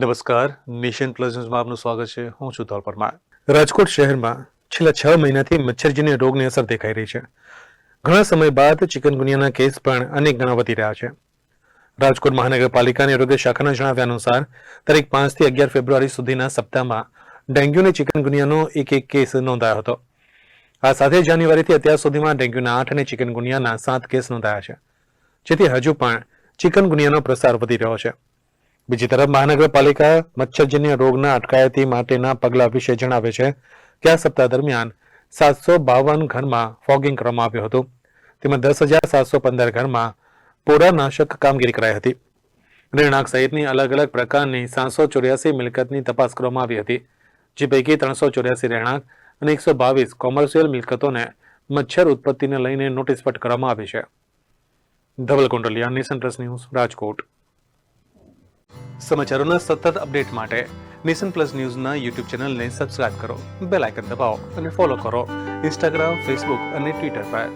નમસ્કાર, nation plus ન્યૂઝમાં આપનું સ્વાગત છે. હું છું ધોલ પરમાર. રાજકોટ શહેરમાં છેલ્લા 6 મહિનાથી મચ્છરજન્ય રોગની અસર દેખાઈ રહી છે. ઘણા સમય બાદ ચિકનગુનિયાના કેસ પણ અનેક ગણા વધી રહ્યા છે. રાજકોટ મહાનગરપાલિકાની આરોગ્ય શાખાના જણાવ્યા અનુસાર તારીખ 5 થી 11 ફેબ્રુઆરી સુધીના સપ્તાહમાં ડેન્ગ્યુ અને ચિકનગુનિયાનો એક કેસ નોંધાયો હતો. આ સાથે જાન્યુઆરીથી અત્યાર સુધીમાં ડેન્ગ્યુના 8 અને ચિકનગુનિયાના 7 કેસ નોંધાયા છે, જેથી હજુ પણ ચિકનગુનિયાનો પ્રસાર વધી રહ્યો છે. બીજી તરફ મહાનગરપાલિકા મચ્છરજન્ય રોગના અટકાયતી માટેના પગલા વિશે જણાવે છે કે આ સપ્તાહ દરમિયાન 752 ઘરમાં ફોગિંગ કરવામાં આવ્યું હતું. તેમાં 10,715 ઘરમાં પોરાનાશક કામગીરી કરાઈ હતી. રહેણાંક સહિતની અલગ અલગ પ્રકારની 784 મિલકતની તપાસ કરવામાં આવી હતી, જે પૈકી 384 રહેણાંક અને 122 કોમર્શિયલ મિલકતોને મચ્છર ઉત્પત્તિને લઈને નોટિસ ફટકારવામાં આવી છે. Dhaval Kundaliya, nation plus news, Rajkot. સમાચારોના સતત અપડેટ માટે નેશન પ્લસ ન્યૂઝના યુટ્યુબ ચેનલને સબસ્ક્રાઇબ કરો, બેલ આઇકન દબાવો અને ફોલો કરો ઇન્સ્ટાગ્રામ, ફેસબુક અને ટ્વિટર પર.